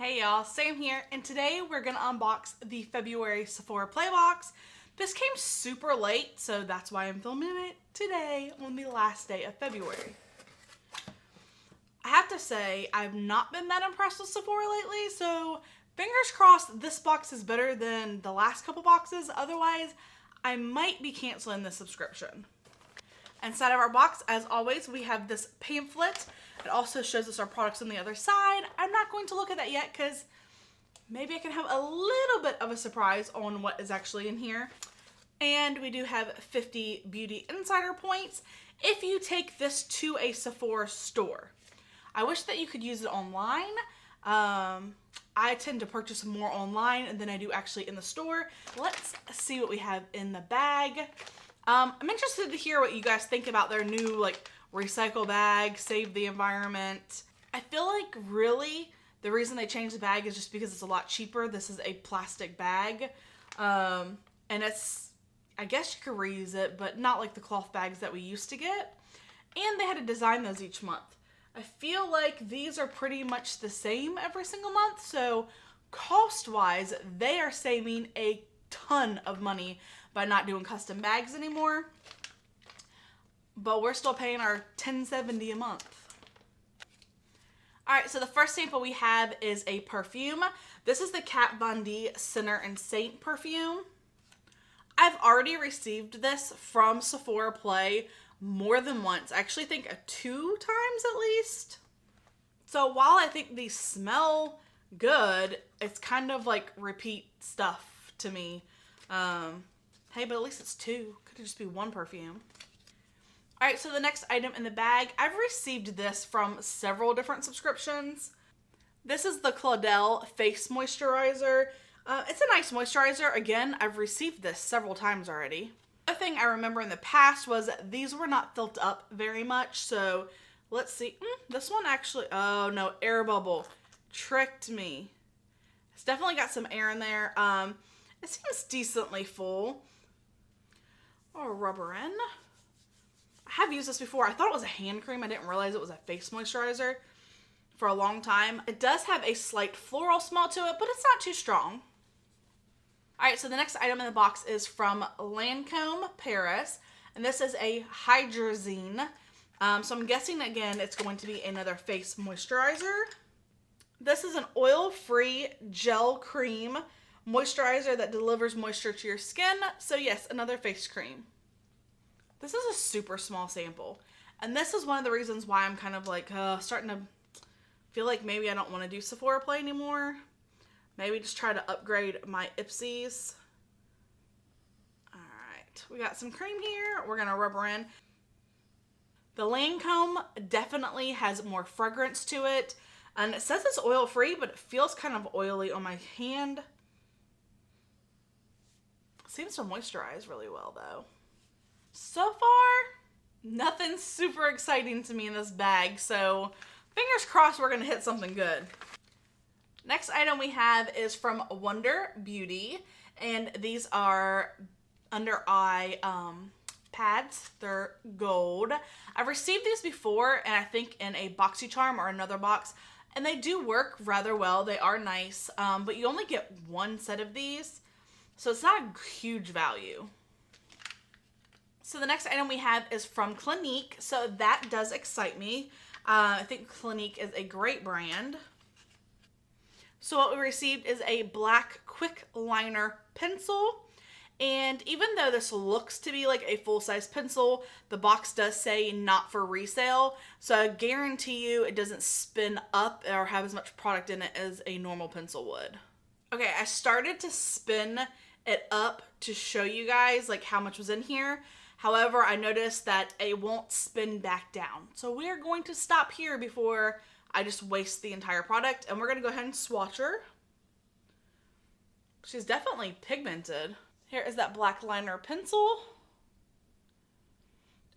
Hey y'all, Sam here, and today we're gonna unbox the February Sephora Play Box. This came super late, so that's why I'm filming it today on the last day of February. I have to say, I've not been that impressed with Sephora lately, so fingers crossed this box is better than the last couple boxes. Otherwise, I might be canceling this subscription. Inside of our box, as always, we have this pamphlet. It also shows us our products on the other side. I'm not going to look at that yet because maybe I can have a little bit of a surprise on what is actually in here. And we do have 50 beauty insider points if you take this to a Sephora store. I wish that you could use it online. I tend to purchase more online than I do actually in the store. Let's see what we have in the bag. I'm interested to hear what you guys think about their new recycle bag, save the environment. I feel like really the reason they changed the bag is just because it's a lot cheaper. This is a plastic bag, and it's, I guess you could reuse it, but not like the cloth bags that we used to get. And they had to design those each month. I feel like these are pretty much the same every single month, so cost-wise, they are saving a ton of money by not doing custom bags anymore. But we're still paying our $10.70 a month. Alright, so the first sample we have is a perfume. This is the Kat Von D Sinner and Saint perfume. I've already received this from Sephora Play more than once. I actually think 2 times at least. So while I think these smell good, it's kind of like repeat stuff to me. Hey, but at least it's 2. Could just be 1 perfume. Alright, so the next item in the bag, I've received this from several different subscriptions. This is the CAUDALIE Face Moisturizer. It's a nice moisturizer. Again, I've received this several times already. Another thing I remember in the past was these were not filled up very much, so let's see. This one actually, oh no, air bubble. Tricked me. It's definitely got some air in there. It seems decently full. Oh, rubber in. I have used this before. I thought it was a hand cream. I didn't realize it was a face moisturizer for a long time. It does have a slight floral smell to it, but it's not too strong. Alright, so the next item in the box is from LANCOME Paris, and this is a Hydra. So I'm guessing, again, it's going to be another face moisturizer. This is an oil-free gel cream moisturizer that delivers moisture to your skin. So yes, another face cream. This is a super small sample. And this is one of the reasons why I'm kind of starting to feel like maybe I don't want to do Sephora Play anymore. Maybe just try to upgrade my Ipsies. Alright, we got some cream here. We're going to rubber in. The Lancome definitely has more fragrance to it. And it says it's oil-free, but it feels kind of oily on my hand. Seems to moisturize really well though. So far, nothing super exciting to me in this bag, so fingers crossed we're gonna hit something good. Next item we have is from Wonder Beauty, and these are under eye pads. They're gold. I've received these before, and I think in a BoxyCharm or another box, and they do work rather well. They are nice, but you only get 1 set of these. So it's not a huge value. So the next item we have is from Clinique. So that does excite me. I think Clinique is a great brand. So what we received is a black Quickliner pencil. And even though this looks to be like a full-size pencil, the box does say not for resale. So I guarantee you it doesn't spin up or have as much product in it as a normal pencil would. Okay, I started to spin it up to show you guys how much was in here. However, I noticed that it won't spin back down. So we're going to stop here before I just waste the entire product, and we're going to go ahead and swatch her. She's definitely pigmented. Here is that black liner pencil.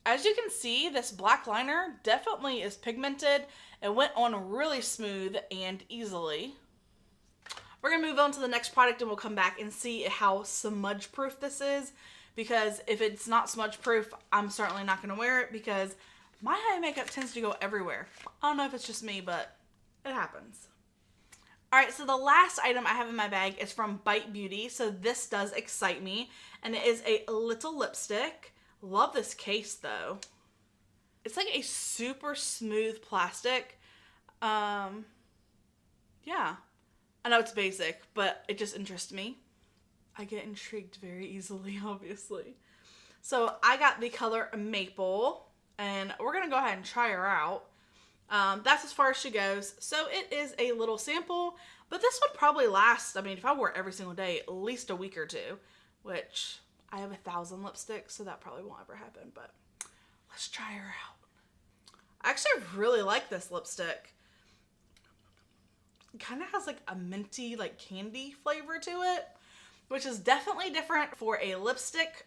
As you can see, this black liner definitely is pigmented. It went on really smooth and easily. We're going to move on to the next product, and we'll come back and see how smudge proof this is, because if it's not smudge proof, I'm certainly not going to wear it because my eye makeup tends to go everywhere. I don't know if it's just me, but it happens. Alright, so the last item I have in my bag is from Bite Beauty, so this does excite me, and it is a little lipstick. Love this case though. It's like a super smooth plastic. Yeah. I know it's basic, but it just interests me. I get intrigued very easily, obviously. So I got the color Maple, and we're going to go ahead and try her out. That's as far as she goes. So it is a little sample, but this would probably last, I mean, if I wore it every single day, at least a week or two, which I have 1,000 lipsticks, so that probably won't ever happen, but let's try her out. I actually really like this lipstick. It kind of has like a minty, like candy flavor to it, which is definitely different for a lipstick.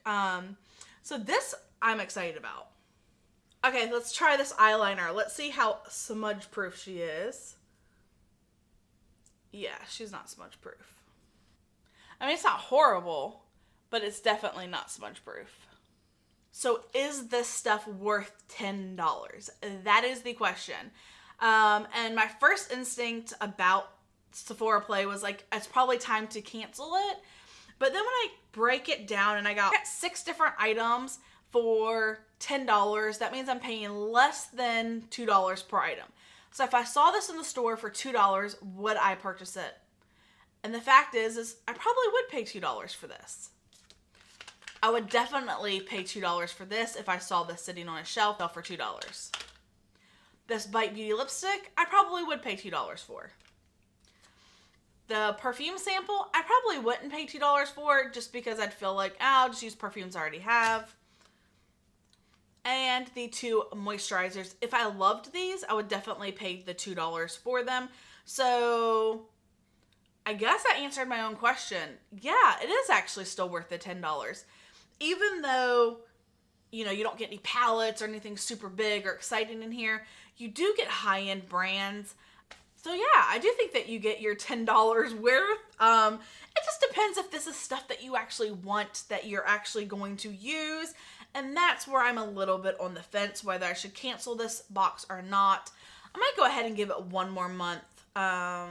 So this I'm excited about. Okay, let's try this eyeliner. Let's see how smudge proof she is. Yeah, she's not smudge proof. I mean, it's not horrible, but it's definitely not smudge proof. So is this stuff worth $10? That is the question. And my first instinct about Sephora Play was like, it's probably time to cancel it. But then when I break it down and I got 6 different items for $10, that means I'm paying less than $2 per item. So if I saw this in the store for $2, would I purchase it? And the fact is I probably would pay $2 for this. I would definitely pay $2 for this if I saw this sitting on a shelf for $2. This Bite Beauty lipstick, I probably would pay $2 for. The perfume sample, I probably wouldn't pay $2 for just because I'd feel like, I'll just use perfumes I already have. And the 2 moisturizers, if I loved these, I would definitely pay the $2 for them. So I guess I answered my own question. Yeah, it is actually still worth the $10. Even though, you know, you don't get any palettes or anything super big or exciting in here, you do get high-end brands. So yeah, I do think that you get your $10 worth. It just depends if this is stuff that you actually want, that you're actually going to use. And that's where I'm a little bit on the fence, whether I should cancel this box or not. I might go ahead and give it one more month. I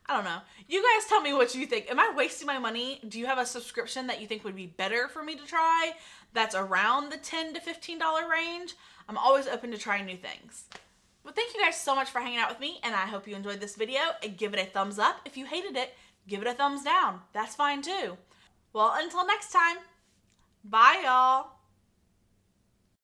don't know. You guys tell me what you think. Am I wasting my money? Do you have a subscription that you think would be better for me to try that's around the $10 to $15 range? I'm always open to trying new things. Well, thank you guys so much for hanging out with me, and I hope you enjoyed this video. And give it a thumbs up. If you hated it, give it a thumbs down. That's fine too. Well, until next time, bye y'all.